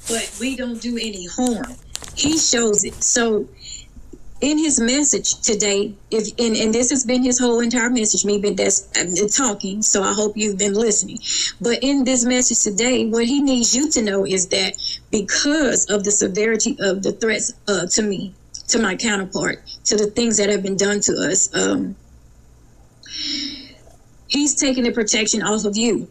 but we don't do any harm. He shows it. So in his message today, if and this has been his whole entire message, me been that's talking, so I hope you've been listening. But in this message today, what he needs you to know is that because of the severity of the threats to me, to my counterpart, to the things that have been done to us, he's taking the protection off of you.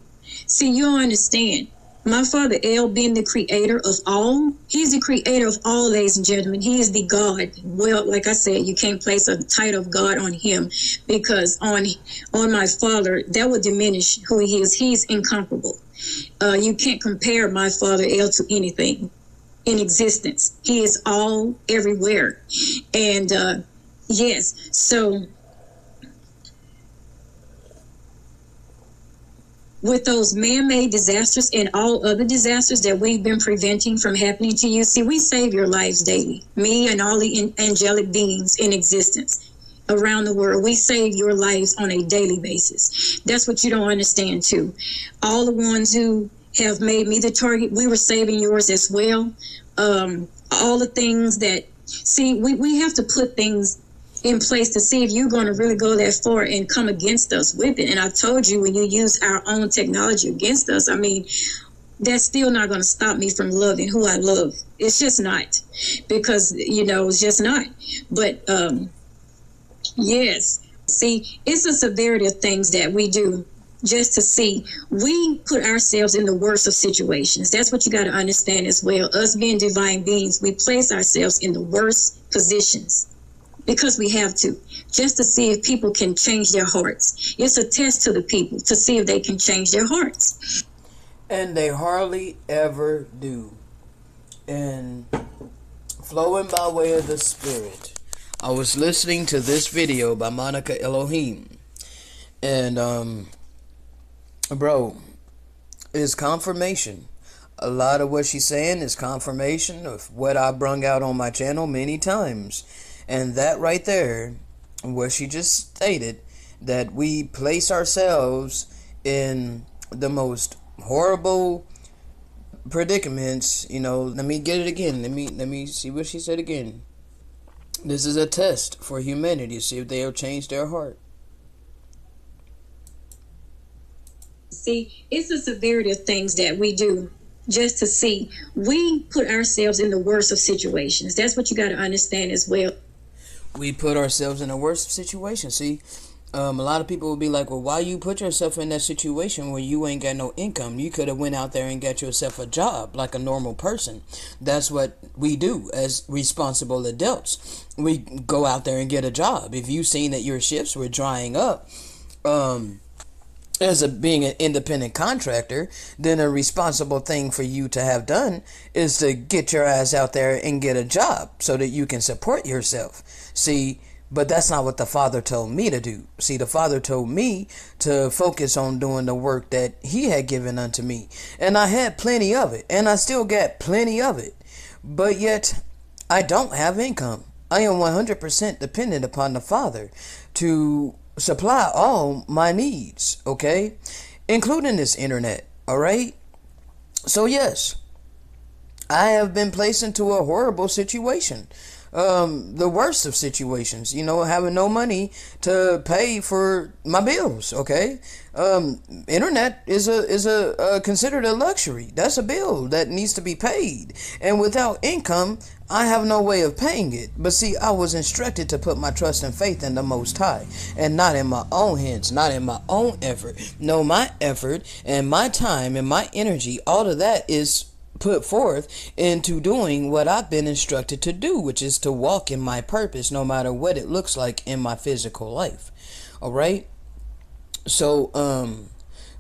See, you don't understand. My father El, being the creator of all, he's the creator of all, ladies and gentlemen. He is the God. Well, like I said, you can't place a title of God on him, because on my father, that would diminish who he is. He's incomparable. You can't compare my father El to anything in existence. He is all, everywhere. And yes, so with those man-made disasters and all other disasters that we've been preventing from happening to you, see, we save your lives daily. Me and all the angelic beings in existence around the world, we save your lives on a daily basis. That's what you don't understand too. All the ones who have made me the target, we were saving yours as well. All the things that, see, we have to put things in place to see if you're going to really go that far and come against us with it. And I told you, when you use our own technology against us, I mean, that's still not going to stop me from loving who I love. It's just not, because, it's just not. But yes, see, it's a severity of things that we do just to see. We put ourselves in the worst of situations. That's what you got to understand as well. Us being divine beings, we place ourselves in the worst positions because we have to, just to see if people can change their hearts. It's a test to the people to see if they can change their hearts. And they hardly ever do. And flowing by way of the Spirit, I was listening to this video by Monica Elohim. And, bro, it's confirmation. A lot of what she's saying is confirmation of what I brung out on my channel many times. And that right there, what she just stated, that we place ourselves in the most horrible predicaments. Let me get it again. Let me see what she said again. This is a test for humanity, see if they'll change their heart. See, it's the severity of things that we do just to see. We put ourselves in the worst of situations. That's what you got to understand as well. We put ourselves in the worst situation. See, a lot of people will be like, well, why you put yourself in that situation where you ain't got no income? You could have went out there and got yourself a job like a normal person. That's what we do as responsible adults. We go out there and get a job. If you seen that your shifts were drying up, being an independent contractor, then a responsible thing for you to have done is to get your ass out there and get a job so that you can support yourself. See, but that's not what the Father told me to do. See, the Father told me to focus on doing the work that He had given unto me. And I had plenty of it, and I still got plenty of it. But yet, I don't have income. I am 100% dependent upon the Father to supply all my needs, okay? Including this internet, all right? So yes, I have been placed into a horrible situation. The worst of situations, having no money to pay for my bills, okay? Internet is considered a luxury. That's a bill that needs to be paid. And without income, I have no way of paying it. But see, I was instructed to put my trust and faith in the Most High, and not in my own hands, not in my own effort. No, my effort and my time and my energy, all of that is put forth into doing what I've been instructed to do, which is to walk in my purpose, no matter what it looks like in my physical life. All right. So,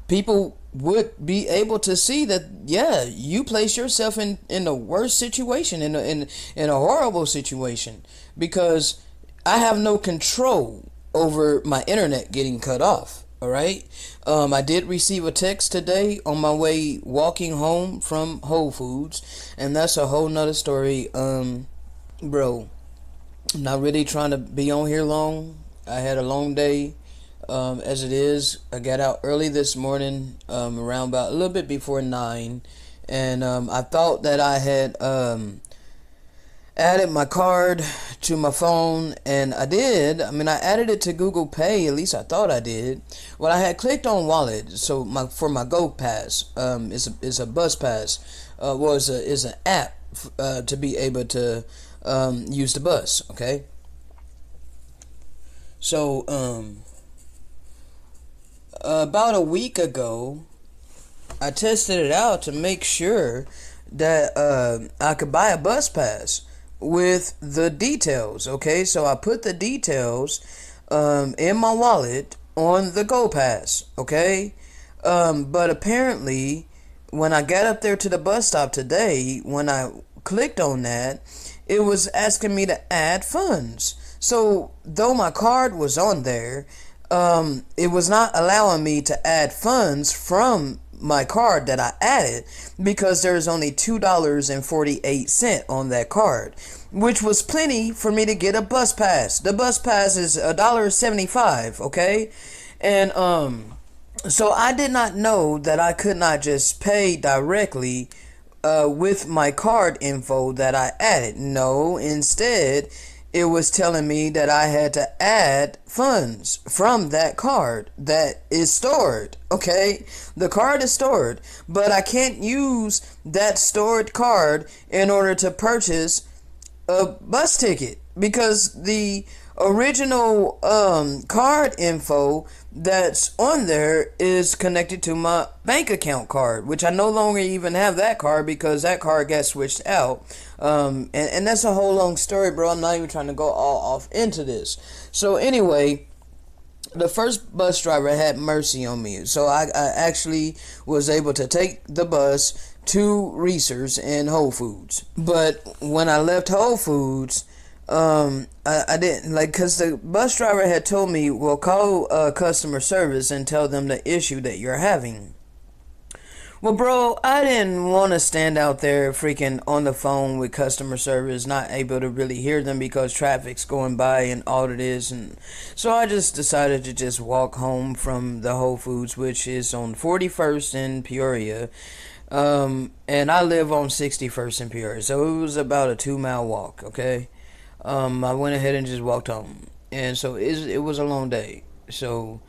people would be able to see that, yeah, you place yourself in the worst situation, in a horrible situation, because I have no control over my internet getting cut off. All right. I did receive a text today on my way walking home from Whole Foods, and that's a whole nother story. Bro, I'm not really trying to be on here long. I had a long day. As it is, I got out early this morning, around about a little bit before 9, and I thought that I had added my card to my phone, and I did. I mean, I added it to Google Pay. At least I thought I did. Well, I had clicked on wallet, so my Go Pass is a bus pass. Is an app to be able to use the bus. Okay. So about a week ago, I tested it out to make sure that I could buy a bus pass with the details. Okay, so I put the details in my wallet on the Go Pass. Okay, but apparently, when I got up there to the bus stop today, when I clicked on that, it was asking me to add funds. So though my card was on there, it was not allowing me to add funds from my card that I added because there's only $2.48 on that card, which was plenty for me to get a bus pass. The bus pass is $1.75, okay? And so I did not know that I could not just pay directly with my card info that I added. No, instead it was telling me that I had to add funds from that card that is stored. Okay, the card is stored, but I can't use that stored card in order to purchase a bus ticket because the original card info that's on there is connected to my bank account card, which I no longer even have that card because that card got switched out. And that's a whole long story, bro. I'm not even trying to go all off into this. So anyway, the first bus driver had mercy on me, so I actually was able to take the bus to Reese's and Whole Foods. But when I left Whole Foods, I didn't, like, because the bus driver had told me, well, call customer service and tell them the issue that you're having. Well, bro, I didn't want to stand out there freaking on the phone with customer service, not able to really hear them because traffic's going by and all it is. And so I just decided to just walk home from the Whole Foods, which is on 41st in Peoria. And I live on 61st in Peoria, so it was about a 2 mile walk, okay? I went ahead and just walked home. And so it was a long day. So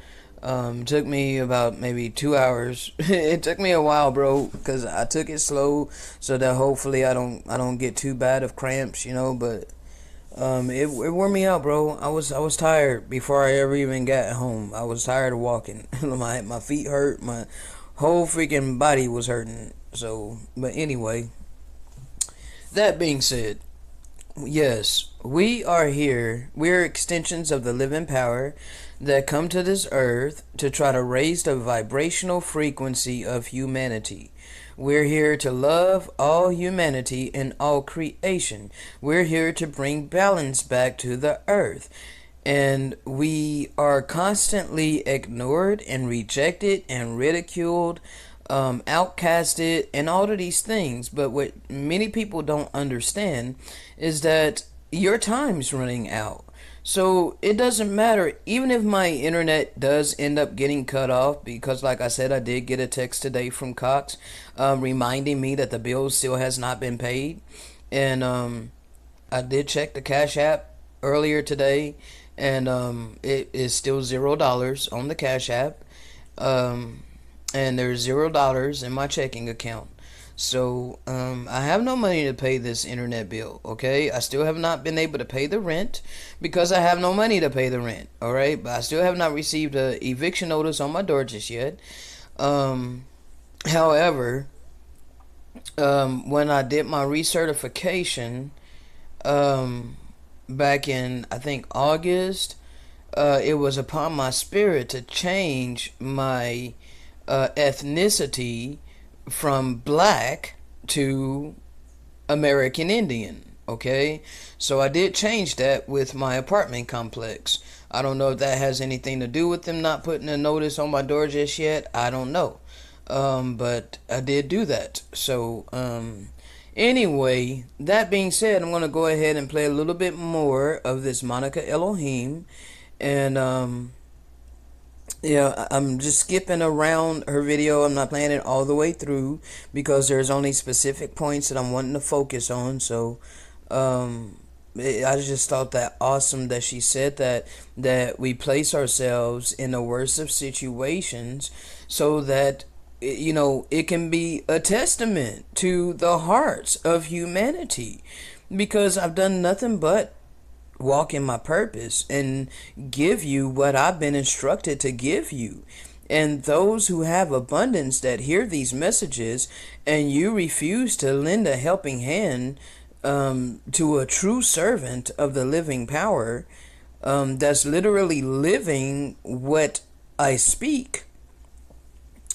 it took me about maybe 2 hours. It took me a while, bro, because I took it slow so that hopefully I don't get too bad of cramps, but it wore me out, bro. I was tired before I ever even got home. I was tired of walking. My feet hurt, my whole freaking body was hurting. So, but anyway, that being said, yes, we are here. We're extensions of the living power that come to this earth to try to raise the vibrational frequency of humanity. We're here to love all humanity and all creation. We're here to bring balance back to the earth. And we are constantly ignored and rejected and ridiculed, outcasted, and all of these things. But what many people don't understand is that your time's running out. So it doesn't matter, even if my internet does end up getting cut off, because like I said, I did get a text today from Cox reminding me that the bill still has not been paid. And I did check the Cash App earlier today, and it is still $0 on the Cash App. And there's $0 in my checking account. So I have no money to pay this internet bill, okay? I still have not been able to pay the rent because I have no money to pay the rent, alright? But I still have not received a eviction notice on my door just yet. However, when I did my recertification back in, I think, August, it was upon my spirit to change my ethnicity from black to American Indian, okay? So I did change that with my apartment complex. I don't know if that has anything to do with them not putting a notice on my door just yet. I don't know. But I did do that. So, anyway, that being said, I'm going to go ahead and play a little bit more of this Monica Elohim. And, Yeah, I'm just skipping around her video. I'm not playing it all the way through because there's only specific points that I'm wanting to focus on. So, I just thought that awesome that she said that we place ourselves in the worst of situations so that it can be a testament to the hearts of humanity, because I've done nothing but walk in my purpose and give you what I've been instructed to give you. And those who have abundance that hear these messages and you refuse to lend a helping hand to a true servant of the living power, that's literally living what I speak,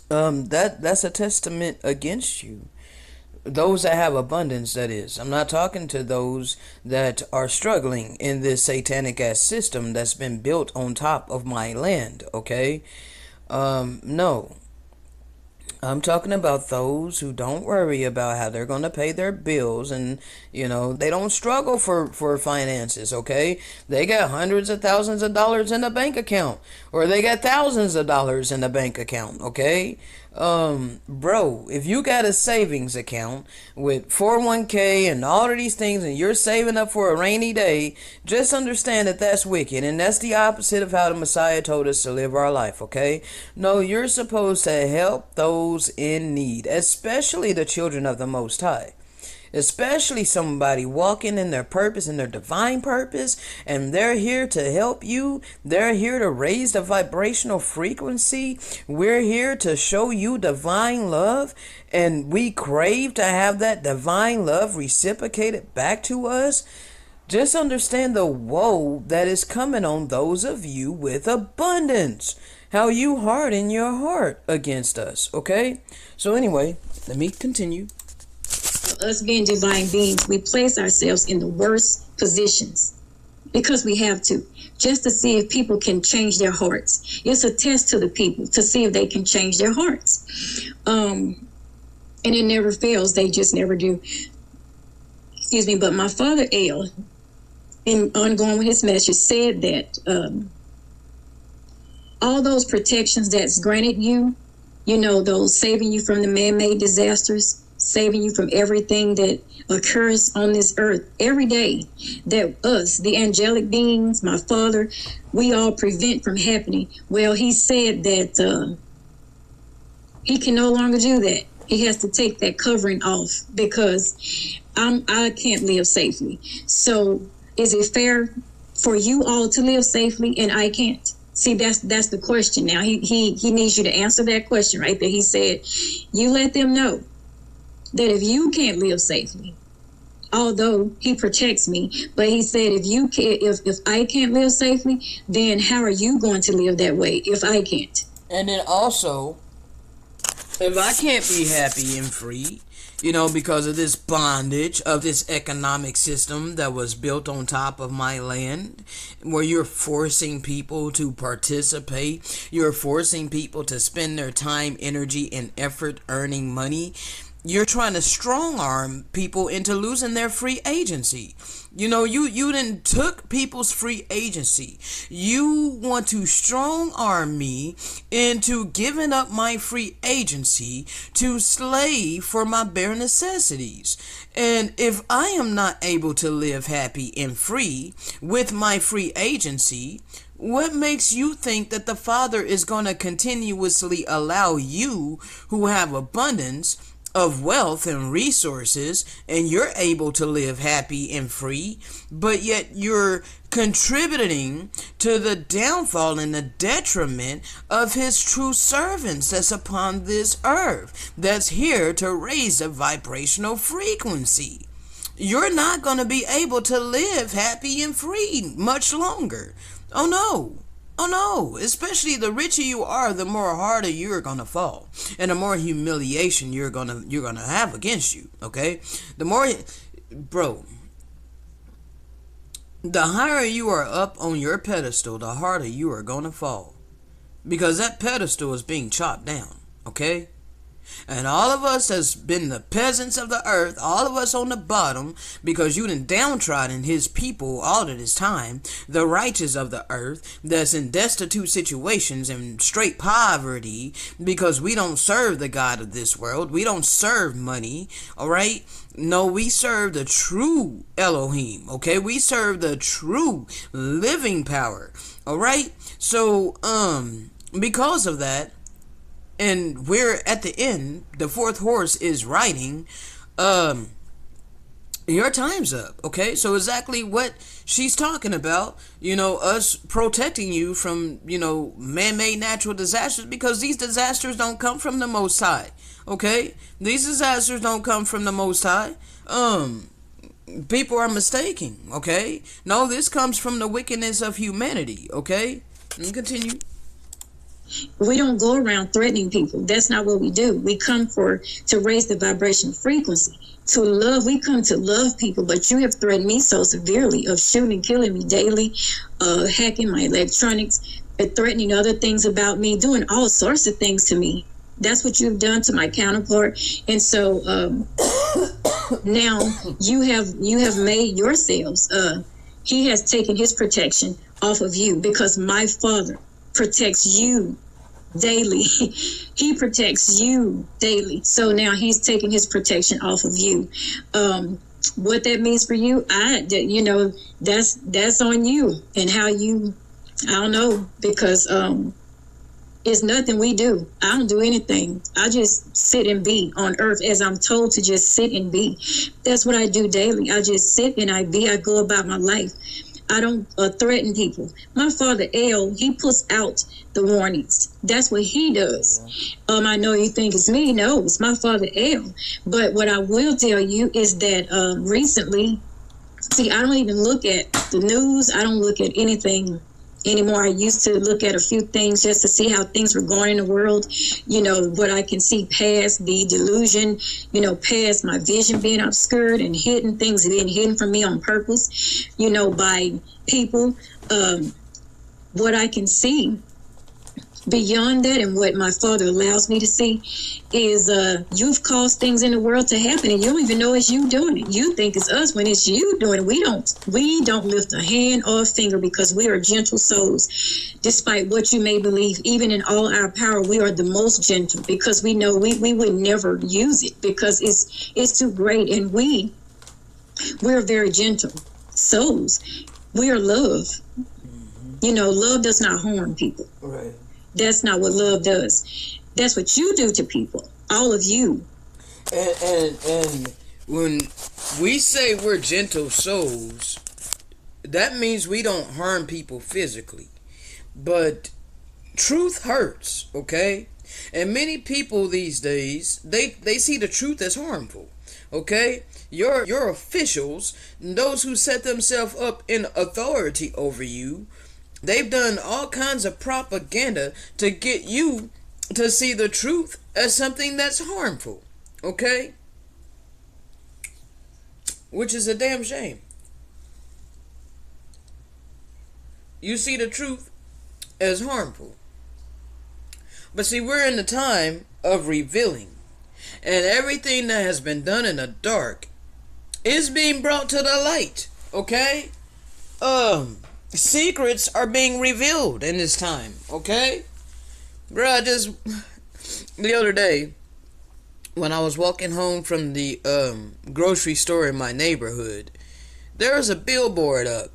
that's a testament against you. Those that have abundance, that is. I'm not talking to those that are struggling in this satanic ass system that's been built on top of my land, okay? No. I'm talking about those who don't worry about how they're going to pay their bills, and they don't struggle for finances, okay? They got hundreds of thousands of dollars in a bank account, or they got thousands of dollars in a bank account, okay? Bro, if you got a savings account with 401k and all of these things and you're saving up for a rainy day, just understand that that's wicked, and that's the opposite of how the Messiah told us to live our life, okay? No, you're supposed to help those in need, especially the children of the Most High. Especially somebody walking in their purpose, in their divine purpose, and they're here to help you. They're here to raise the vibrational frequency. We're here to show you divine love, and we crave to have that divine love reciprocated back to us. Just understand the woe that is coming on those of you with abundance. How you harden your heart against us, okay? So anyway, let me continue. Us being divine beings, we place ourselves in the worst positions because we have to, just to see if people can change their hearts. It's a test to the people to see if they can change their hearts. And it never fails. They just never do. Excuse me. But my father, El, in ongoing with his message, said that all those protections that's granted you, those saving you from the man-made disasters, saving you from everything that occurs on this earth every day, that us, the angelic beings, my father, we all prevent from happening. Well, he said that he can no longer do that. He has to take that covering off because I can't live safely. So is it fair for you all to live safely and I can't? See, that's the question now. He needs you to answer that question right there. He said, you let them know that if you can't live safely, although he protects me, but he said if I can't live safely, then how are you going to live that way if I can't? And then also, if I can't be happy and free, because of this bondage of this economic system that was built on top of my land, where you're forcing people to participate, you're forcing people to spend their time, energy, and effort earning money. You're trying to strong arm people into losing their free agency. You didn't took people's free agency. You want to strong arm me into giving up my free agency to slave for my bare necessities. And if I am not able to live happy and free with my free agency, what makes you think that the Father is going to continuously allow you, who have abundance of wealth and resources, and you're able to live happy and free, but yet you're contributing to the downfall and the detriment of his true servants that's upon this earth, that's here to raise the vibrational frequency? You're not going to be able to live happy and free much longer. Oh no. Oh no, especially the richer you are, the more harder you're gonna fall, and the more humiliation you're gonna have against you. Okay, the more, bro, the higher you are up on your pedestal, the harder you are gonna fall, because that pedestal is being chopped down. Okay, And all of us has been the peasants of the earth, all of us on the bottom, because you done downtrodden his people all of this time, the righteous of the earth, that's in destitute situations and straight poverty, because we don't serve the God of this world. We don't serve money, alright? No, we serve the true Elohim, okay? We serve the true living power, alright? So, because of that, and we're at the end, the fourth horse is riding, your time's up, okay? So exactly what she's talking about, us protecting you from, man-made natural disasters, because these disasters don't come from the Most High, okay? These disasters don't come from the Most High. People are mistaking, okay? No, this comes from the wickedness of humanity, okay? And continue. We don't go around threatening people. That's not what we do. We come to raise the vibration frequency. To love, we come to love people, but you have threatened me so severely of shooting and killing me daily, hacking my electronics, threatening other things about me, doing all sorts of things to me. That's what you've done to my counterpart. And so now you have made yourselves, he has taken his protection off of you, because my Father protects you daily. He protects you daily. So now he's taking his protection off of you. What that means for you, that's on you and how you, I don't know, because it's nothing we do. I don't do anything. I just sit and be on earth as I'm told to just sit and be. That's what I do daily. I just sit and I go about my life. I don't threaten people. My father, El, he puts out the warnings. That's what he does. Yeah. I know you think it's me. No, it's my father, El. But what I will tell you is that recently, see, I don't even look at the news. I don't look at anything anymore. I used to look at a few things just to see how things were going in the world, what I can see past the delusion, past my vision being obscured and hidden, things being hidden from me on purpose, by people. What I can see beyond that, and what my father allows me to see, is you've caused things in the world to happen, and you don't even know it's you doing it. You think it's us when it's you doing it. We don't lift a hand or a finger, because we are gentle souls. Despite what you may believe, even in all our power, we are the most gentle, because we know we would never use it, because it's too great, and we're very gentle souls. We are love. Love does not harm people. Right. That's not what love does. That's what you do to people, all of you. And when we say we're gentle souls, that means we don't harm people physically. But truth hurts, okay? And many people these days, they see the truth as harmful, okay? Your officials, those who set themselves up in authority over you, they've done all kinds of propaganda to get you to see the truth as something that's harmful, okay? Which is a damn shame. You see the truth as harmful. But see, we're in the time of revealing, and everything that has been done in the dark is being brought to the light, okay? Secrets are being revealed in this time, okay? Bruh, just the other day, when I was walking home from the grocery store in my neighborhood, there was a billboard up.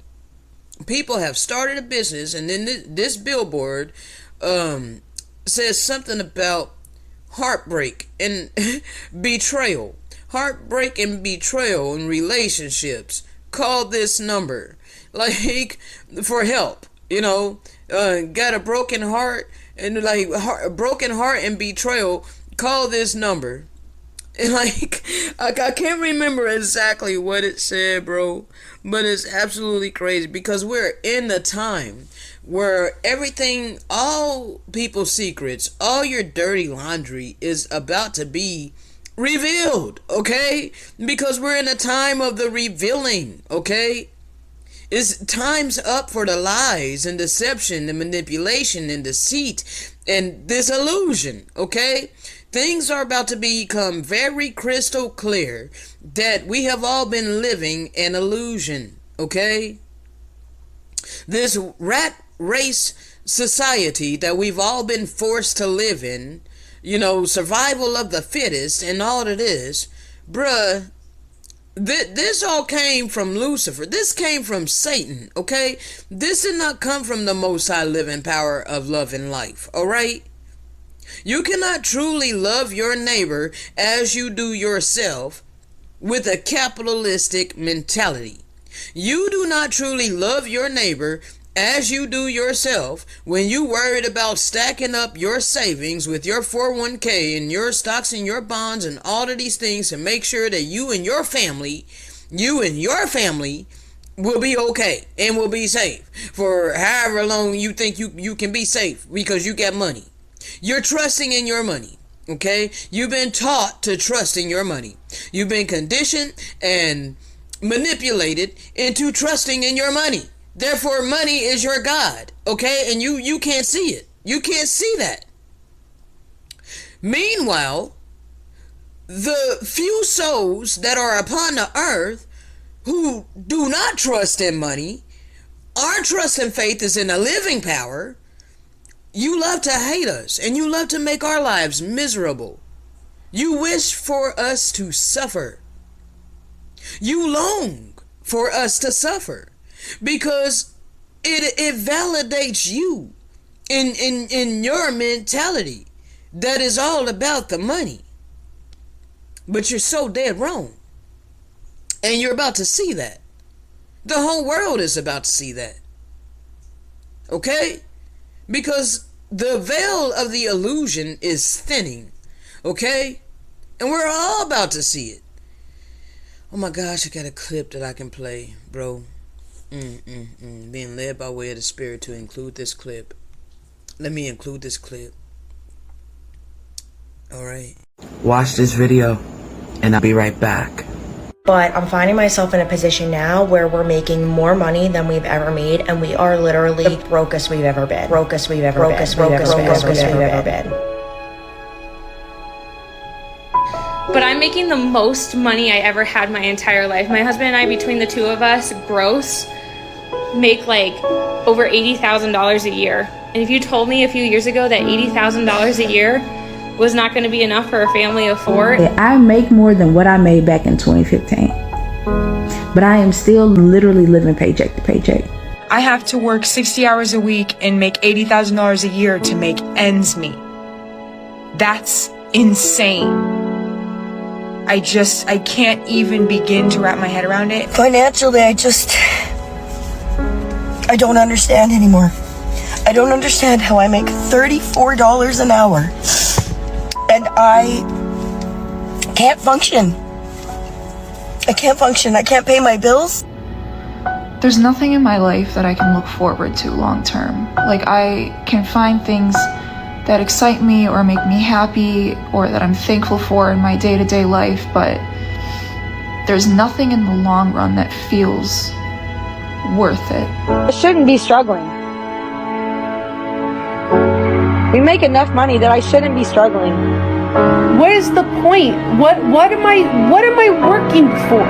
People have started a business, and then this billboard says something about heartbreak and betrayal. Heartbreak and betrayal in relationships. Call this number. Like, for help, got a broken heart, and a broken heart and betrayal, call this number. And I can't remember exactly what it said, bro, but it's absolutely crazy, because we're in the time where everything, all people's secrets, all your dirty laundry is about to be revealed, okay? Because we're in a time of the revealing, okay? Time's up for the lies and deception and manipulation and deceit and disillusion, okay? things are about to become very crystal clear that we have all been living an illusion, okay? This rat race society that we've all been forced to live in, you know, survival of the fittest and all it is, bruh, this all came from Lucifer. This came from Satan, okay? This did not come from the Most High living power of love and life, alright? You cannot truly love your neighbor as you do yourself with a capitalistic mentality. You do not truly love your neighbor as you do yourself when you worried about stacking up your savings with your 401k and your stocks and your bonds and all of these things to make sure that you and your family will be okay and will be safe for however long you think you can be safe because you got money. You're trusting in your money, okay? You've been taught to trust in your money. You've been conditioned and manipulated into trusting in your money. Therefore, money is your God, okay? And you can't see it. You can't see that. Meanwhile, the few souls that are upon the earth who do not trust in money, our trust and faith is in a living power. You love to hate us, and you love to make our lives miserable. You wish for us to suffer. You long for us to suffer. Because it validates you in your mentality that is all about the money. But you're so dead wrong. And you're about to see that. The whole world is about to see that. Okay? Because the veil of the illusion is thinning. Okay? And we're all about to see it. Oh my gosh, I got a clip that I can play, bro. Being led by way of the Spirit to include this clip. Let me include this clip. Alright. Watch this video, and I'll be right back. But I'm finding myself in a position now where we're making more money than we've ever made, and we are literally the brokest we've ever been. Brokest we've ever been. But I'm making the most money I ever had my entire life. My husband and I, between the two of us, gross, make like over $80,000 a year. And if you told me a few years ago that $80,000 a year was not going to be enough for a family of four. I make more than what I made back in 2015. But I am still literally living paycheck to paycheck. I have to work 60 hours a week and make $80,000 a year to make ends meet. That's insane. I can't even begin to wrap my head around it. Financially, I don't understand anymore. I don't understand how I make $34 an hour and I can't function. I can't pay my bills. There's nothing in my life that I can look forward to long term. Like, I can find things that excite me or make me happy or that I'm thankful for in my day-to-day life, but there's nothing in the long run that feels worth it. I shouldn't be struggling. We make enough money that I shouldn't be struggling. What is the point? What am I working for?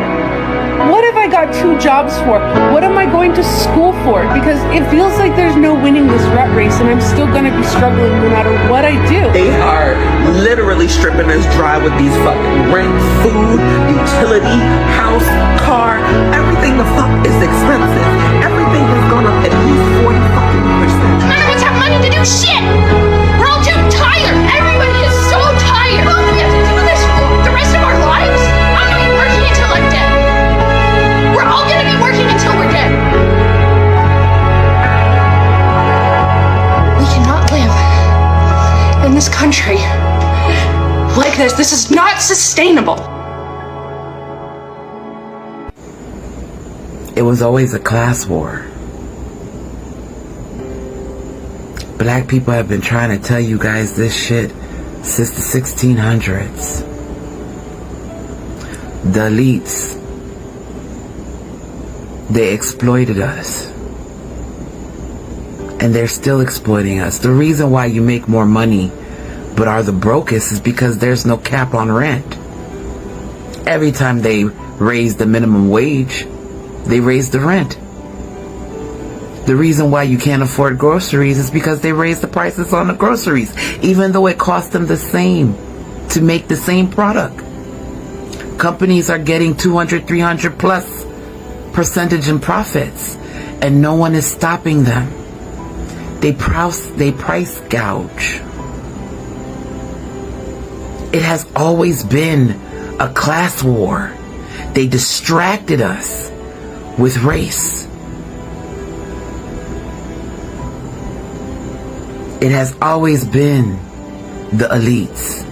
What have I got 2 jobs for? What am I going to school for? Because it feels like there's no winning this rat race and I'm still going to be struggling no matter what I do. They are literally stripping us dry with these fucking rent, food, utility, house, car. Everything the fuck is expensive. Everything has gone up at least 40 fucking %. None of us have money to do shit. We're all too tired. Everybody is so tired. How long do we have to do this for? The rest of our lives? I'm gonna be working until I'm dead. We're all gonna be working until we're dead. We cannot live in this country like this. This is not sustainable. It was always a class war. Black people have been trying to tell you guys this shit since the 1600s. The elites, they exploited us. And they're still exploiting us. The reason why you make more money but are the brokest is because there's no cap on rent. Every time they raise the minimum wage, they raise the rent. The reason why you can't afford groceries is because they raise the prices on the groceries, even though it costs them the same to make the same product. Companies are getting 200, 300 plus percentage in profits, and no one is stopping them. They price gouge. It has always been a class war. They distracted us with race. It has always been the elites.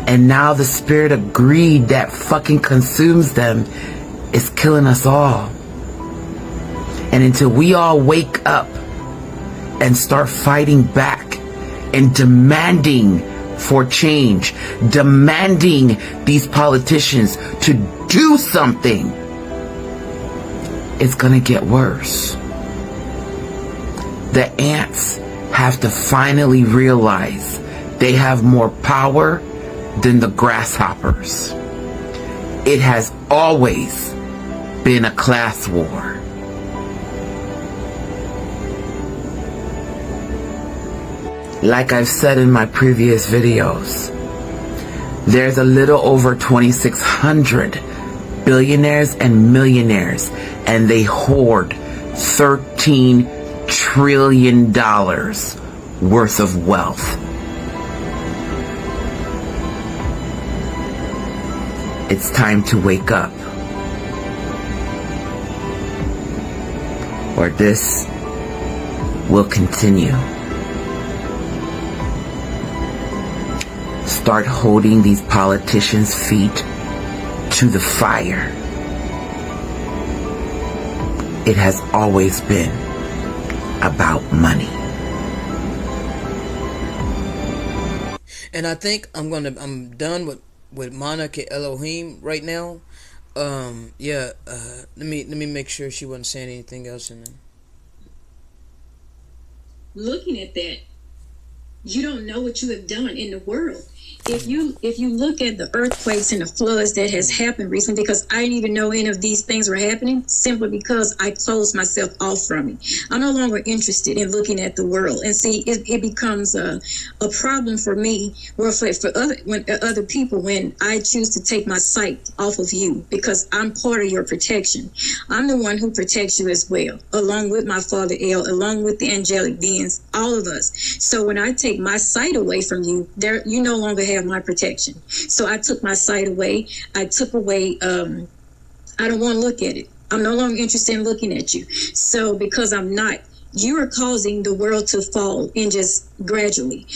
And now the spirit of greed that fucking consumes them is killing us all. And until we all wake up and start fighting back and demanding for change, demanding these politicians to do something, it's gonna get worse. The ants have to finally realize they have more power than the grasshoppers. It has always been a class war. Like I've said in my previous videos, there's a little over 2,600 billionaires and millionaires, and they hoard $13 trillion worth of wealth. It's time to wake up, or this will continue. Start holding these politicians' feet to the fire. It has always been about money. And I think I'm done with Monica Elohim right now. Let me make sure she wasn't saying anything else in there. Looking at that, you don't know what you have done in the world. If you look at the earthquakes and the floods that has happened recently, because I didn't even know any of these things were happening, simply because I closed myself off from it. I'm no longer interested in looking at the world. And see, it becomes a problem for me, or for other people, when I choose to take my sight off of you, because I'm part of your protection. I'm the one who protects you as well, along with my father El, along with the angelic beings, all of us. So when I take my sight away from you, you no longer have my protection. So I took my sight away. I took away, I don't want to look at it. I'm no longer interested in looking at you. So because I'm not, you are causing the world to fall in just gradually.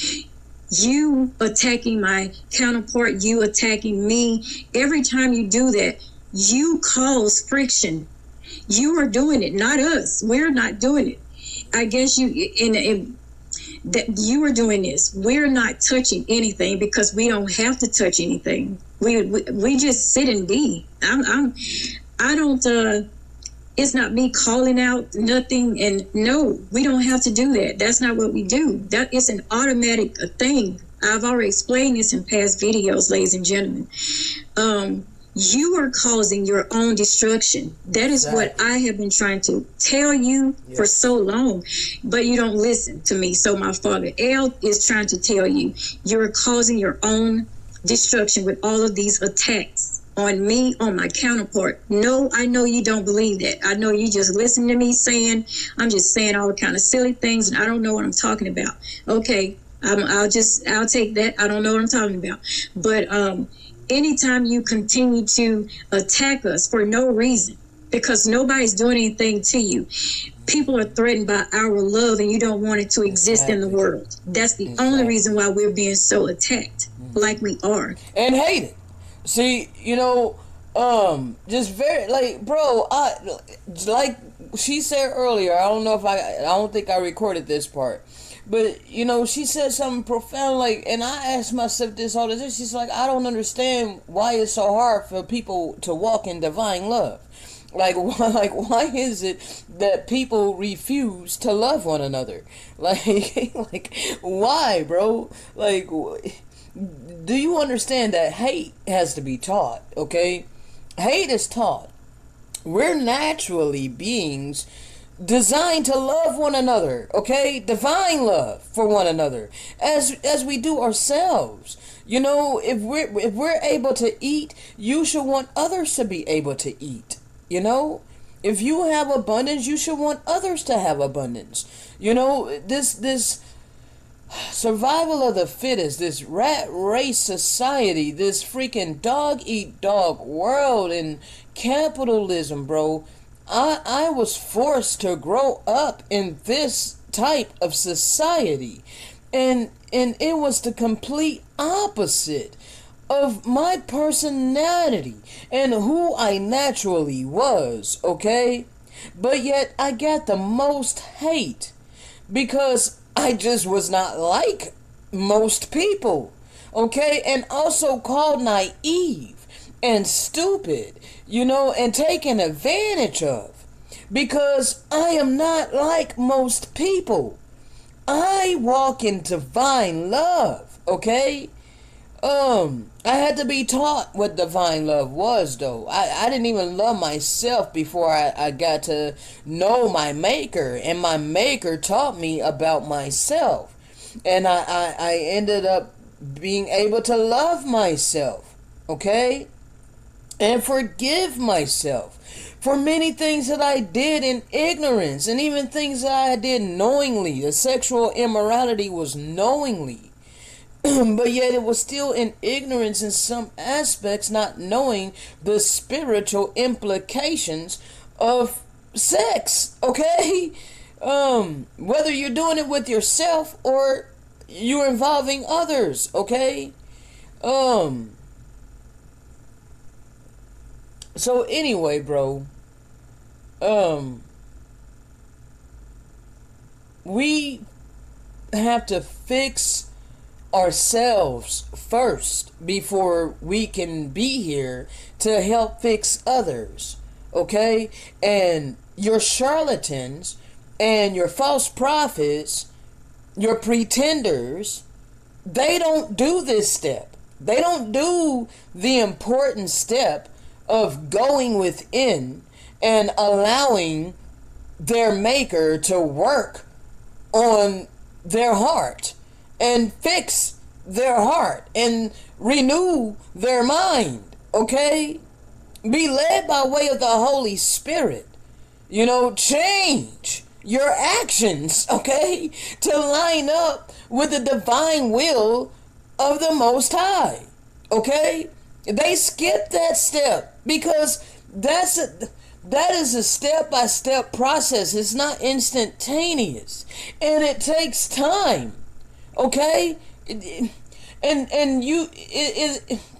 You attacking my counterpart, you attacking me. Every time you do that, you cause friction. You are doing it, not us. We're not doing it. I guess that you are doing this. We're not touching anything because we don't have to touch anything. We just sit and be. I don't. It's not me calling out nothing. And no, we don't have to do that. That's not what we do. That is an automatic thing. I've already explained this in past videos, ladies and gentlemen. You are causing your own destruction. That is what I have been trying to tell you for so long, but you don't listen to me. So my father El is trying to tell you, you're causing your own destruction with all of these attacks on me, on my counterpart. No, I know you don't believe that. I know you just listen to me saying, I'm just saying all kind of silly things, and I don't know what I'm talking about. Okay, I'll take that. I don't know what I'm talking about. But anytime you continue to attack us for no reason, because nobody's doing anything to you, people are threatened by our love, and you don't want it to exist in the world. That's the only reason why we're being so attacked, like we are. And hated. See, just very, like, bro, like she said earlier, I don't think I recorded this part. But, she said something profound, like, and I asked myself this all the time. She's like, I don't understand why it's so hard for people to walk in divine love. Like, why is it that people refuse to love one another? Like, why, bro? Like, do you understand that hate has to be taught, okay? Hate is taught. We're naturally beings designed to love one another, okay? Divine love for one another, as we do ourselves. You know, if we're able to eat, you should want others to be able to eat. You know, if you have abundance, you should want others to have abundance. You know, this survival of the fittest, this rat race society, this freaking dog eat dog world and capitalism, bro. I was forced to grow up in this type of society, and it was the complete opposite of my personality and who I naturally was, okay? But yet I got the most hate because I just was not like most people, okay? And also called naive and stupid, you know, and taken advantage of, because I am not like most people. I walk in divine love, okay? I had to be taught what divine love was, though. I didn't even love myself before I got to know my maker, and my maker taught me about myself, and I ended up being able to love myself, okay, and forgive myself for many things that I did in ignorance, and even things that I did knowingly. The sexual immorality was knowingly. But yet it was still in ignorance in some aspects, not knowing the spiritual implications of sex, okay? Whether you're doing it with yourself or you're involving others, okay? So anyway, bro, we have to fix ourselves first before we can be here to help fix others, okay? And your charlatans and your false prophets, your pretenders, they don't do this step. They don't do the important step of going within and allowing their maker to work on their heart and fix their heart and renew their mind, okay? Be led by way of the Holy Spirit. You know, change your actions, okay, to line up with the divine will of the Most High, okay? They skip that step because that is a step-by-step process. It's not instantaneous, and it takes time. Okay,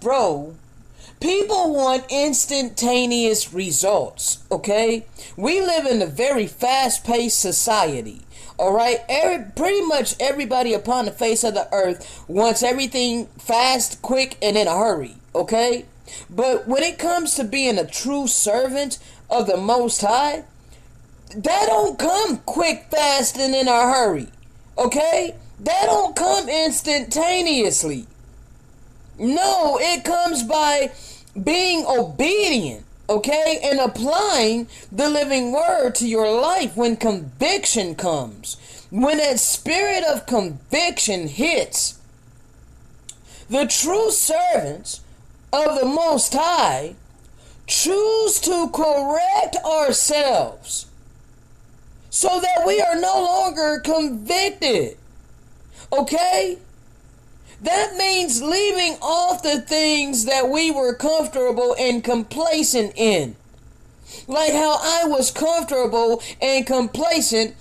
bro, people want instantaneous results. Okay, we live in a very fast-paced society. All right, pretty much everybody upon the face of the earth wants everything fast, quick, and in a hurry. Okay, but when it comes to being a true servant of the Most High, that don't come quick, fast, and in a hurry. Okay. That don't come instantaneously. No, it comes by being obedient, okay, and applying the living word to your life when conviction comes. When that spirit of conviction hits, the true servants of the Most High choose to correct ourselves so that we are no longer convicted. Okay? That means leaving off the things that we were comfortable and complacent in. Like how I was comfortable and complacent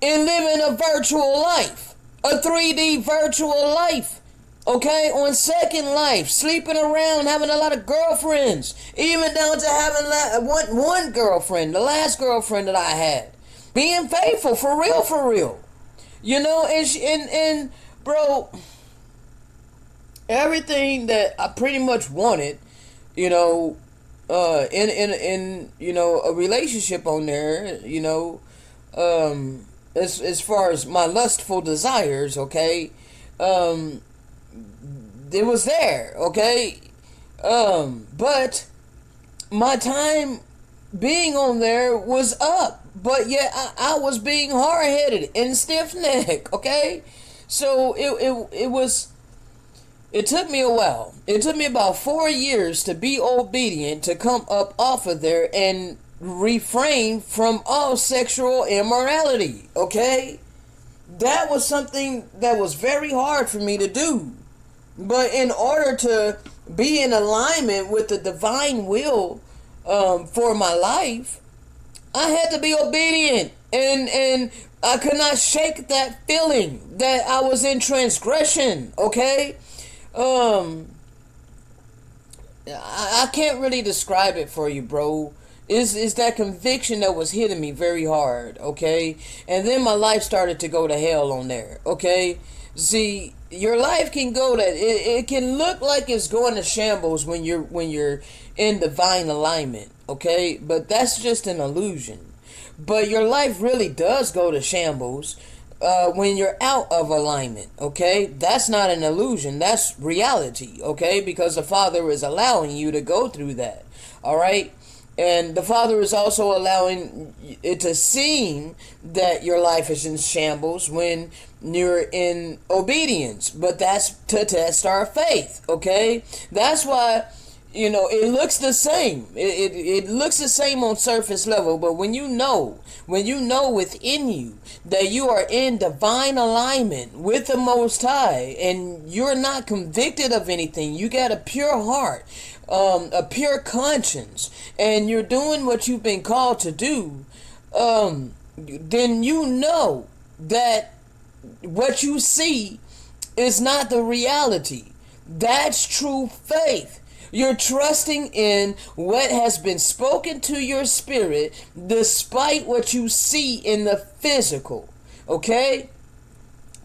in living a virtual life. A 3D virtual life. Okay? On Second Life. Sleeping around, having a lot of girlfriends. Even down to having one girlfriend. The last girlfriend that I had. Being faithful, for real. You know, and bro, everything that I pretty much wanted, you know, in a relationship on there, as far as my lustful desires, okay, it was there, okay, but my time being on there was up, but yet I was being hard-headed and stiff-necked, okay, so it took me a while. It took me about 4 years to be obedient, to come up off of there and refrain from all sexual immorality, okay? That was something that was very hard for me to do. But in order to be in alignment with the divine will for my life, I had to be obedient. And I could not shake that feeling that I was in transgression, okay? I can't really describe it for you, bro. Is that conviction that was hitting me very hard, okay? And then my life started to go to hell on there, okay? See, your life can go that it can look like it's going to shambles when you're in divine alignment, okay? But that's just an illusion. But your life really does go to shambles when you're out of alignment, okay? That's not an illusion, that's reality, okay? Because the Father is allowing you to go through that, all right? And the Father is also allowing it to seem that your life is in shambles when you're in obedience, but that's to test our faith, okay? That's why, it looks the same. It looks the same on surface level, but when you know within you that you are in divine alignment with the Most High and you're not convicted of anything, you got a pure heart, a pure conscience, and you're doing what you've been called to do, then you know that what you see is not the reality. That's true faith. You're trusting in what has been spoken to your spirit despite what you see in the physical, okay?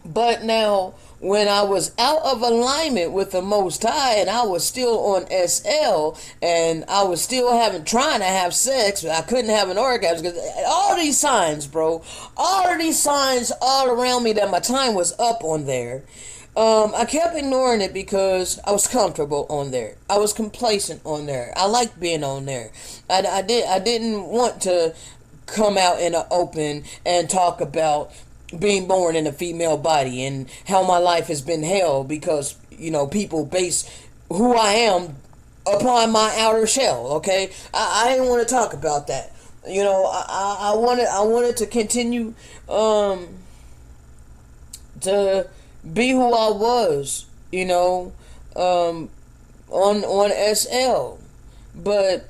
But now, when I was out of alignment with the Most High and I was still on SL and I was still trying to have sex, but I couldn't have an orgasm, all these signs, bro, all of these signs all around me that my time was up on there, I kept ignoring it because I was comfortable on there. I was complacent on there. I liked being on there. I didn't want to come out in the open and talk about being born in a female body and how my life has been hell because, people base who I am upon my outer shell, okay? I didn't want to talk about that. I wanted to continue to be who I was, on SL. But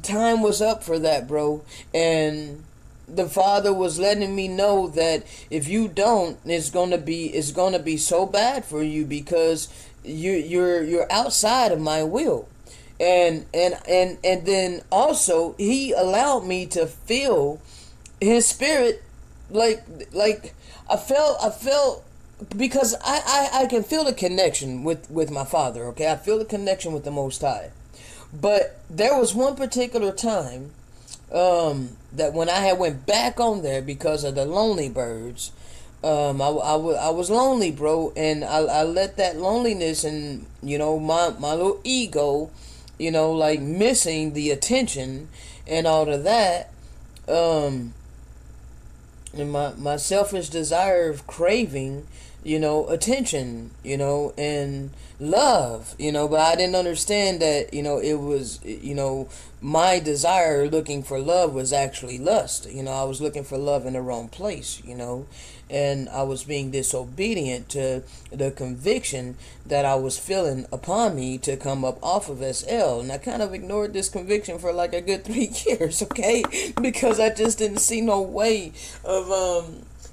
time was up for that, bro. And the Father was letting me know that if you don't, it's gonna be so bad for you because you're outside of my will. And then also He allowed me to feel His Spirit, like I felt because I can feel the connection with my Father, okay? I feel the connection with the Most High. But there was one particular time that when I had went back on there because of the lonely birds, I was lonely, bro, and I let that loneliness and, my little ego, like missing the attention and all of that, and my selfish desire of craving, attention, and love, but I didn't understand that, it was, my desire looking for love was actually lust. I was looking for love in the wrong place, and I was being disobedient to the conviction that I was feeling upon me to come up off of SL. And I kind of ignored this conviction for like a good 3 years, okay? Because I just didn't see no way of,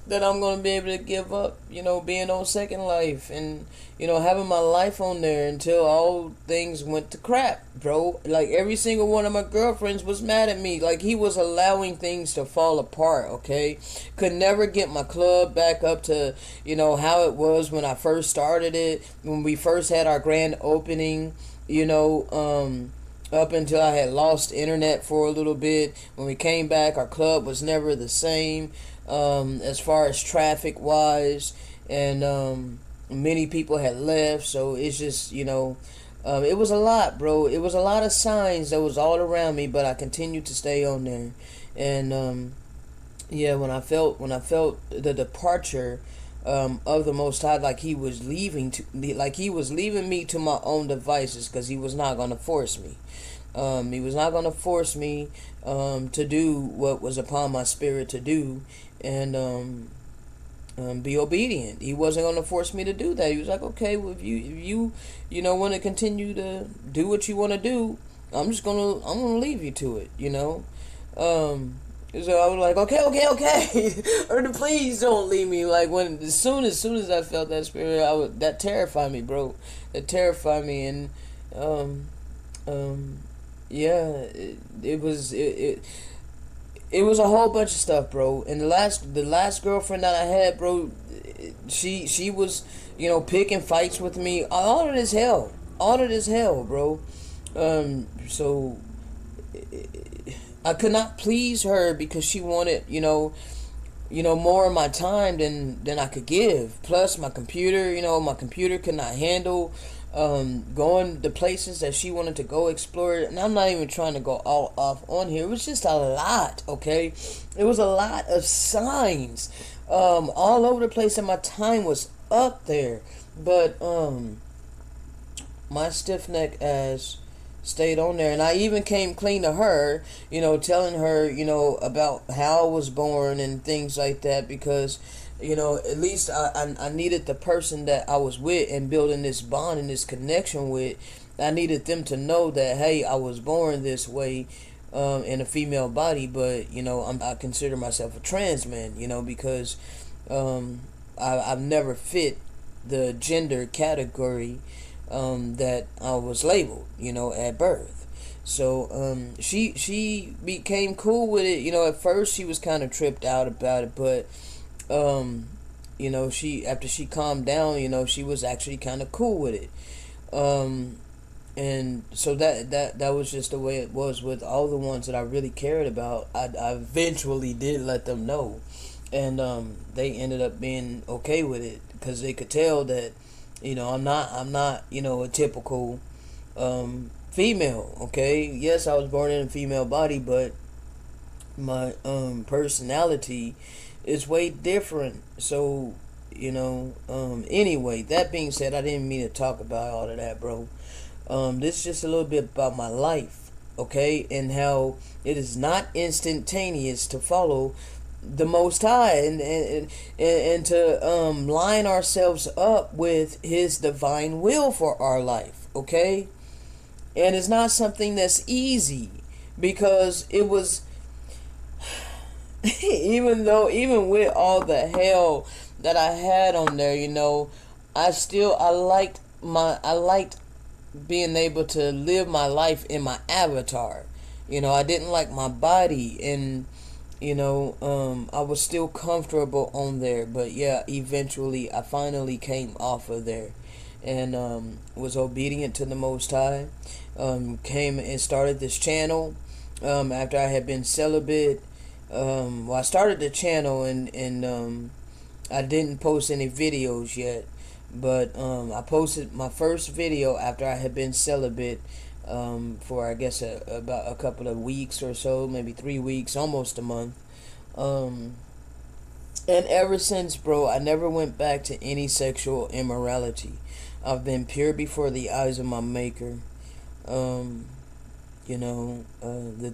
that I'm going to be able to give up, being on Second Life and, having my life on there until all things went to crap, bro. Like, every single one of my girlfriends was mad at me. Like, he was allowing things to fall apart, okay? Could never get my club back up to, how it was when I first started it, when we first had our grand opening, up until I had lost internet for a little bit. When we came back, our club was never the same, as far as traffic wise, and many people had left. So it's just, it was a lot, bro. It was a lot of signs that was all around me, but I continued to stay on there. And yeah, when I felt the departure of the Most High, like he was leaving me to my own devices, because he was not going to force me. He was not going to force me to do what was upon my spirit to do, and be obedient. He wasn't going to force me to do that. He was like, okay, well, if you want to continue to do what you want to do, I'm gonna leave you to it. So I was like, okay, or please don't leave me. Like as soon as I felt that spirit, that terrified me, bro. It terrified me, and yeah, it was a whole bunch of stuff, bro. And the last girlfriend that I had, bro, she was, picking fights with me. All of this hell, bro. So I could not please her because she wanted, more of my time than I could give. Plus my computer, my computer could not handle going the places that she wanted to go explore. And I'm not even trying to go all off on here. It was just a lot, okay? It was a lot of signs all over the place, and my time was up there. But my stiff neck ass stayed on there, and I even came clean to her, telling her, about how I was born and things like that, because at least I needed the person that I was with and building this bond and this connection with. I needed them to know that, hey, I was born this way in a female body, but I consider myself a trans man, because I've never fit the gender category that I was labeled, at birth. So she became cool with it. At first she was kind of tripped out about it, but she, after she calmed down, she was actually kind of cool with it. And so that was just the way it was with all the ones that I really cared about. I eventually did let them know, and they ended up being okay with it, because they could tell that I'm not a typical female. Okay, yes, I was born in a female body, but my personality is way different. So anyway, that being said, I didn't mean to talk about all of that, bro. This is just a little bit about my life, okay, and how it is not instantaneous to follow the Most High and to line ourselves up with His divine will for our life, okay? And it's not something that's easy, because it was even with all the hell that I had on there, I liked being able to live my life in my avatar. I didn't like my body, and I was still comfortable on there. But yeah, eventually I finally came off of there, and was obedient to the Most High. Came and started this channel after I had been celibate. I started the channel, and I didn't post any videos yet, but I posted my first video after I had been celibate for, I guess, about a couple of weeks or so, maybe 3 weeks, almost a month. And ever since, bro, I never went back to any sexual immorality. I've been pure before the eyes of my Maker. The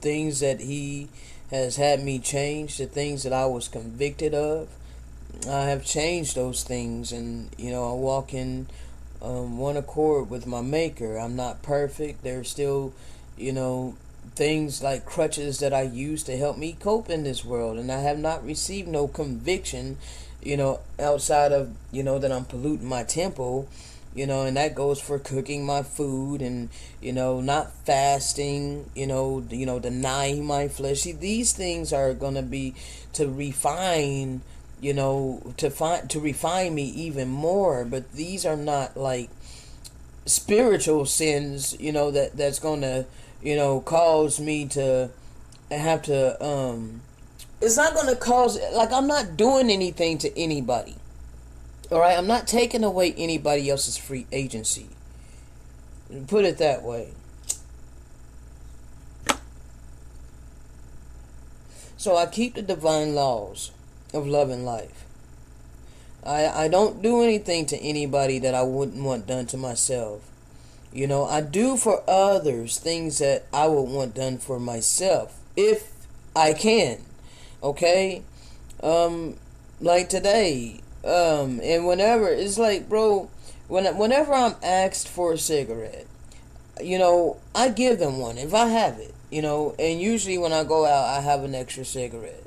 things that He has had me change, the things that I was convicted of, I have changed those things, and I walk in one accord with my Maker. I'm not perfect. There's still things like crutches that I use to help me cope in this world, and I have not received no conviction outside of that I'm polluting my temple, and that goes for cooking my food, and not fasting, denying my flesh. See, these things are gonna be to refine, to refine me even more. But these are not like spiritual sins, that's gonna cause me to have to, it's not going to cause, like, I'm not doing anything to anybody. All right, I'm not taking away anybody else's free agency. Put it that way. So I keep the divine laws of love and life. I don't do anything to anybody that I wouldn't want done to myself. I do for others things that I would want done for myself, if I can. Okay? Like today, and whenever, it's like, bro, whenever I'm asked for a cigarette, I give them one if I have it, and usually when I go out, I have an extra cigarette,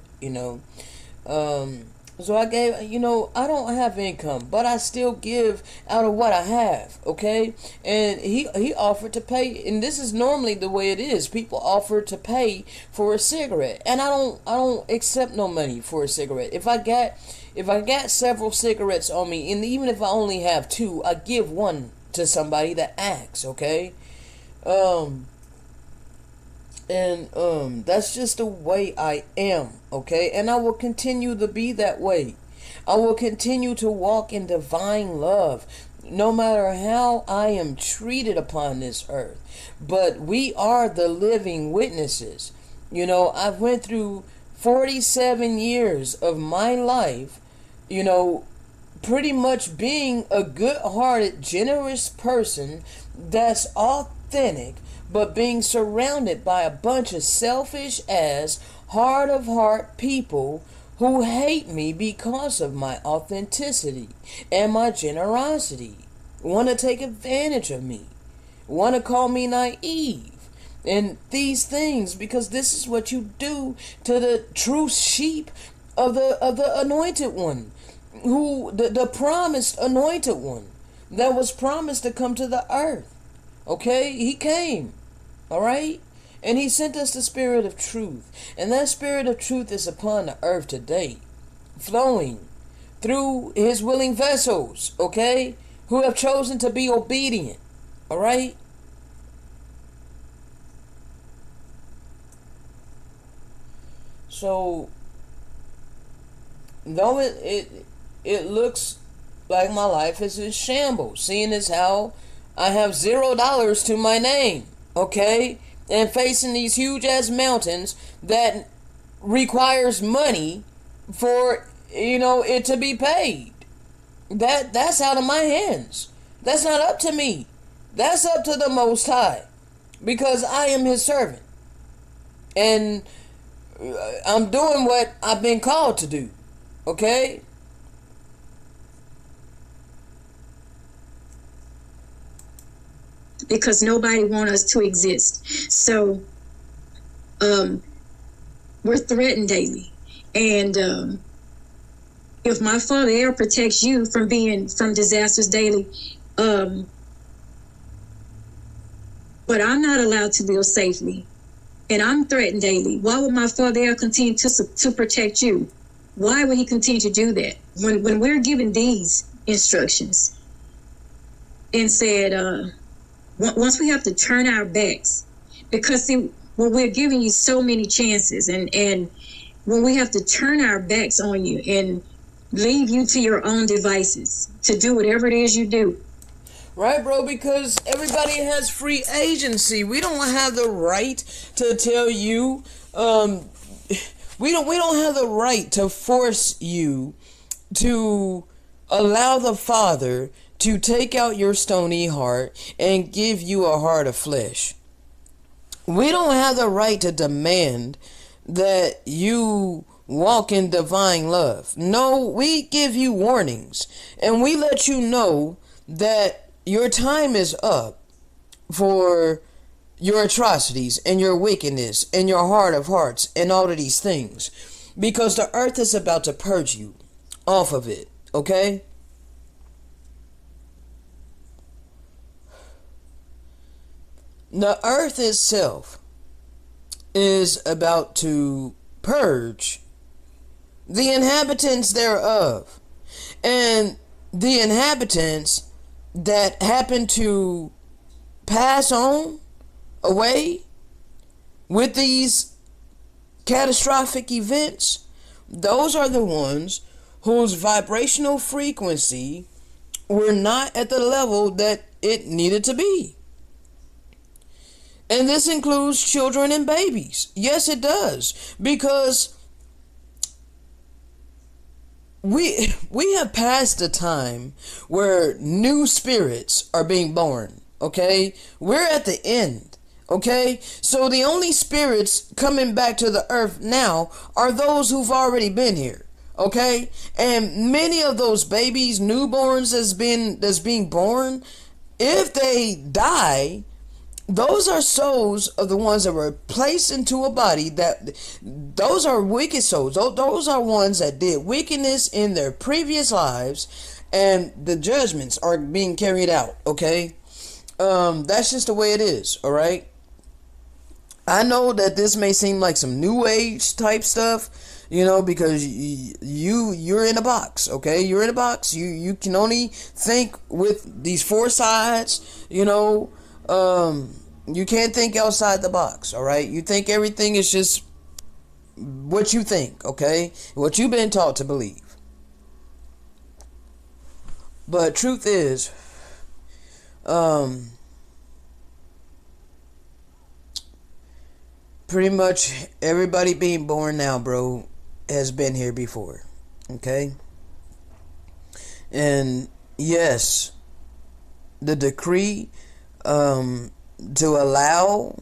so I gave, I don't have income, but I still give out of what I have, okay? And he offered to pay, and this is normally the way it is. People offer to pay for a cigarette, and I don't accept no money for a cigarette. If I got several cigarettes on me, and even if I only have two, I give one to somebody that asks, okay? That's just the way I am, okay? And I will continue to be that way. I will continue to walk in divine love, no matter how I am treated upon this earth. But we are the living witnesses. I've went through 47 years of my life, pretty much being a good-hearted, generous person that's authentic, but being surrounded by a bunch of selfish ass, hard of heart people who hate me because of my authenticity and my generosity, want to take advantage of me, want to call me naive, and these things, because this is what you do to the true sheep of the anointed one, who the promised anointed one that was promised to come to the earth. Okay, he came. All right? And he sent us the spirit of truth. And that spirit of truth is upon the earth today, flowing through his willing vessels, okay? Who have chosen to be obedient. All right? So, though it looks like my life is in shambles, seeing as how I have $0 to my name. Okay, and facing these huge ass mountains that requires money for it to be paid. That's out of my hands. That's not up to me. That's up to the Most High, because I am His servant, and I'm doing what I've been called to do. Okay. Because nobody wants us to exist. So we're threatened daily. And if my Father ever protects you from disasters daily, but I'm not allowed to live safely, and I'm threatened daily, why would my Father ever continue to protect you? Why would He continue to do that? When we're given these instructions and said, once we have to turn our backs, because see, when we're giving you so many chances, and when we have to turn our backs on you and leave you to your own devices to do whatever it is you do. Right, bro, because everybody has free agency. We don't have the right to tell you, we don't have the right to force you to allow the Father to take out your stony heart and give you a heart of flesh. We don't have the right to demand that you walk in divine love. No, we give you warnings, and we let you know that your time is up for your atrocities and your wickedness and your heart of hearts and all of these things, because the earth is about to purge you off of it. Okay? The earth itself is about to purge the inhabitants thereof. And the inhabitants that happen to pass on away with these catastrophic events, those are the ones whose vibrational frequency were not at the level that it needed to be. And this includes children and babies. Yes, it does. Because we have passed the time where new spirits are being born. Okay? We're at the end. Okay? So the only spirits coming back to the earth now are those who've already been here. Okay? And many of those babies, newborns that's being born, if they die, those are souls of the ones that were placed into a body those are wicked souls. Those are ones that did wickedness in their previous lives, and the judgments are being carried out. Okay? That's just the way it is. All right? I know that this may seem like some new age type stuff, because you're in a box. Okay? You're in a box. You can only think with these four sides, you can't think outside the box, all right? You think everything is just what you think, okay? What you've been taught to believe. But truth is, pretty much everybody being born now, bro, has been here before, okay? And yes, the decree to allow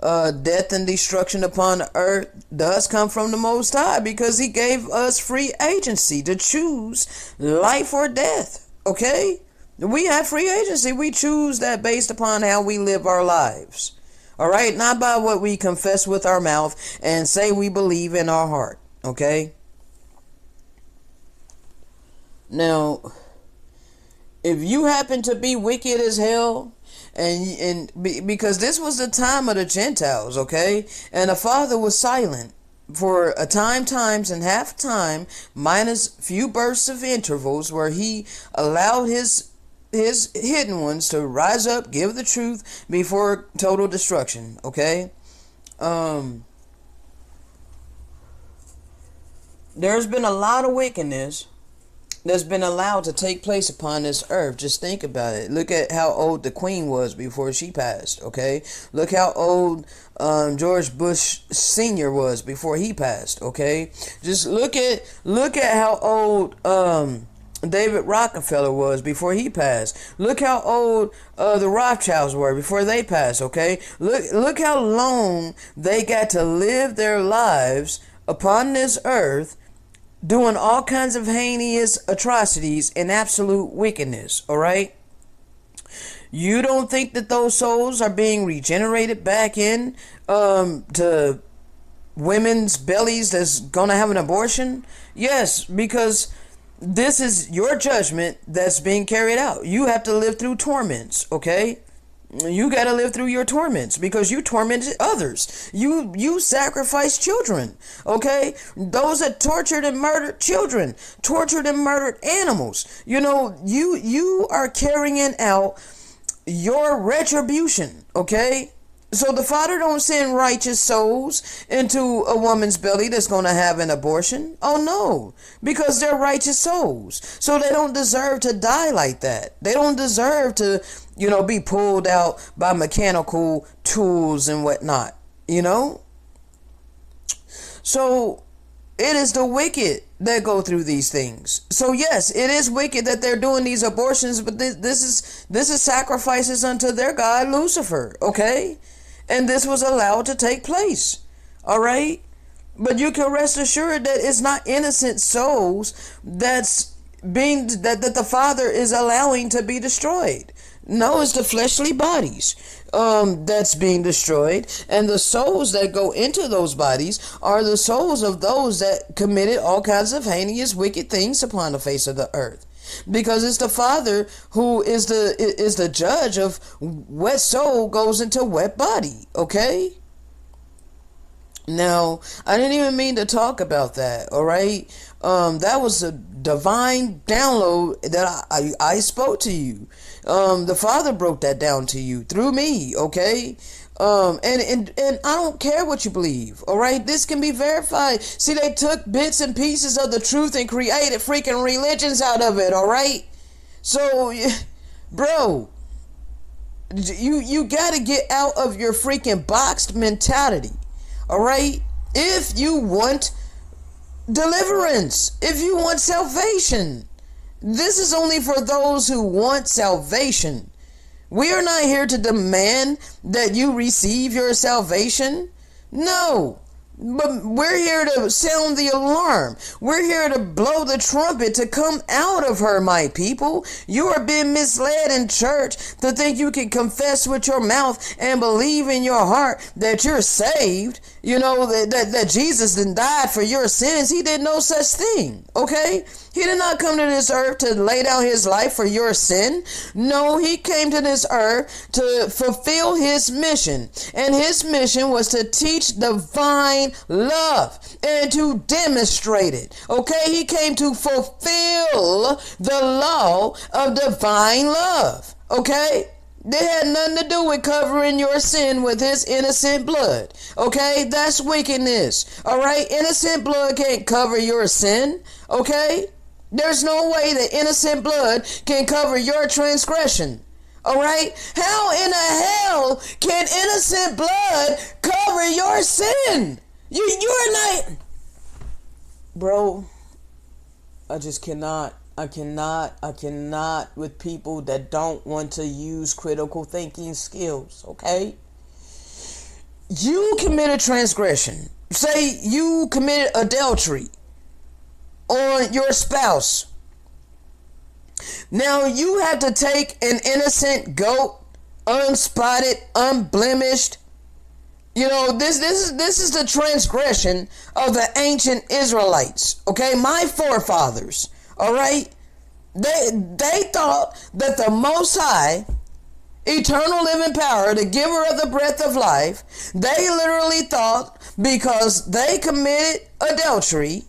death and destruction upon the earth does come from the Most High, because He gave us free agency to choose life or death. Okay? We have free agency. We choose that based upon how we live our lives. Alright? Not by what we confess with our mouth and say we believe in our heart. Okay? Now, if you happen to be wicked as hell, because this was the time of the Gentiles, okay? And the Father was silent for a times and half time, minus few bursts of intervals where He allowed his hidden ones to rise up, give the truth before total destruction, okay? There's been a lot of wickedness that's been allowed to take place upon this earth. Just think about it. Look at how old the Queen was before she passed, okay? Look how old George Bush Sr. was before he passed, okay? Just look at how old David Rockefeller was before he passed. Look how old the Rothschilds were before they passed, okay? Look how long they got to live their lives upon this earth, doing all kinds of heinous atrocities and absolute wickedness, alright? You don't think that those souls are being regenerated back in to women's bellies that's gonna have an abortion? Yes, because this is your judgment that's being carried out. You have to live through torments, okay? You got to live through your torments because you tormented others. You sacrificed children, okay? Those that tortured and murdered children, tortured and murdered animals. You are carrying out your retribution, okay? So the Father don't send righteous souls into a woman's belly that's going to have an abortion. Oh no, because they're righteous souls. So they don't deserve to die like that. They don't deserve to, be pulled out by mechanical tools and whatnot, So it is the wicked that go through these things. So yes, it is wicked that they're doing these abortions, but this is sacrifices unto their god Lucifer, okay? And this was allowed to take place. Alright? But you can rest assured that it's not innocent souls that the Father is allowing to be destroyed. No, it's the fleshly bodies that's being destroyed. And the souls that go into those bodies are the souls of those that committed all kinds of heinous, wicked things upon the face of the earth. Because it's the Father who is the judge of what soul goes into what body, okay? Now, I didn't even mean to talk about that, alright? That was a divine download that I spoke to you. The Father broke that down to you through me, okay? And I don't care what you believe, all right? This can be verified. See, they took bits and pieces of the truth and created freaking religions out of it, all right? So, bro, you got to get out of your freaking boxed mentality, all right? If you want deliverance, if you want salvation, this is only for those who want salvation. We are not here to demand that you receive your salvation. No. But we're here to sound the alarm. We're here to blow the trumpet to come out of her, my people. You are being misled in church to think you can confess with your mouth and believe in your heart that you're saved. You know, that Jesus didn't die for your sins. He did no such thing, okay? He did not come to this earth to lay down his life for your sin. No, he came to this earth to fulfill his mission. And his mission was to teach divine love and to demonstrate it. Okay, he came to fulfill the law of divine love. Okay? They had nothing to do with covering your sin with his innocent blood. Okay? That's wickedness. Alright? Innocent blood can't cover your sin. Okay? There's no way that innocent blood can cover your transgression. Alright? How in the hell can innocent blood cover your sin? You're not... Bro, I just cannot. I cannot with people that don't want to use critical thinking skills, okay? You committed transgression. Say you committed adultery on your spouse. Now you have to take an innocent goat, unspotted, unblemished. You know, this is the transgression of the ancient Israelites, okay? My forefathers. All right, they thought that the Most High, eternal living power, the giver of the breath of life, they literally thought because they committed adultery,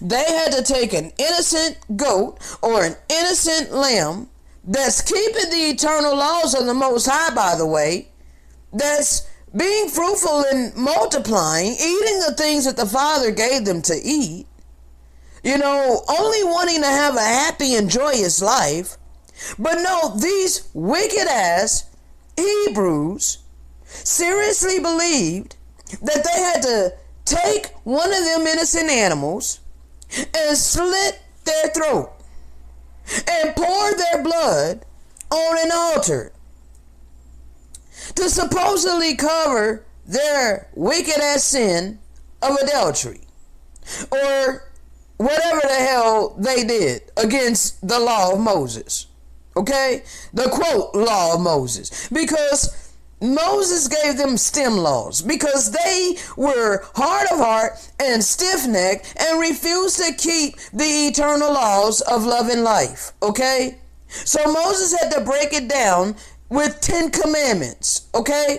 they had to take an innocent goat or an innocent lamb that's keeping the eternal laws of the Most High, by the way, that's being fruitful and multiplying, eating the things that the Father gave them to eat. You know, only wanting to have a happy and joyous life. But no, these wicked ass Hebrews seriously believed that they had to take one of them innocent animals and slit their throat and pour their blood on an altar to supposedly cover their wicked ass sin of adultery or whatever the hell they did against the law of Moses. Okay? The quote law of Moses. Because Moses gave them stem laws. Because they were hard of heart and stiff-necked and refused to keep the eternal laws of love and life. Okay? So Moses had to break it down with 10 commandments. Okay?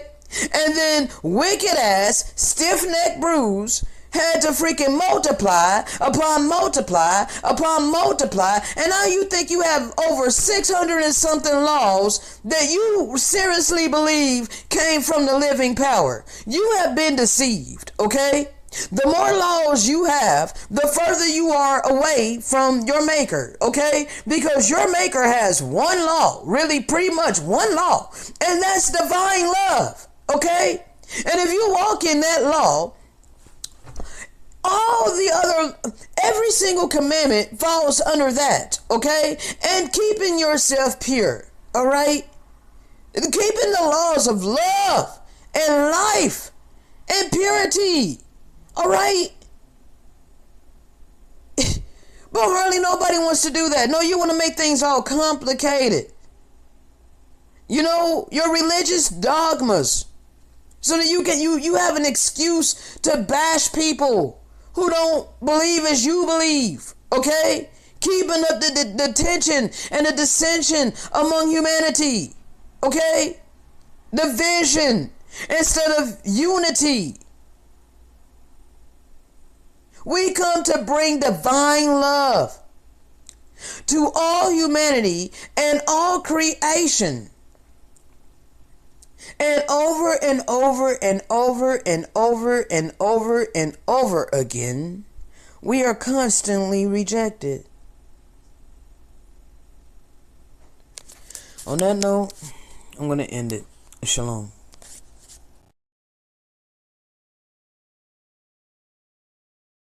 And then wicked ass, stiff-necked Bruce had to freaking multiply upon multiply upon multiply, and now you think you have over 600 and something laws that you seriously believe came from the living power. You have been deceived, okay? The more laws you have, the further you are away from your maker, okay? Because your maker has one law, really pretty much one law, and that's divine love, okay? And if you walk in that law, every single commandment falls under that, okay? And keeping yourself pure, all right? Keeping the laws of love and life and purity, all right? But hardly nobody wants to do that. No, you want to make things all complicated. You know, your religious dogmas, so that you have an excuse to bash people who don't believe as you believe, okay? Keeping up the tension and the dissension among humanity, okay? Division instead of unity. We come to bring divine love to all humanity and all creation. And over and over and over and over and over and over again, we are constantly rejected. On that note, I'm going to end it. Shalom.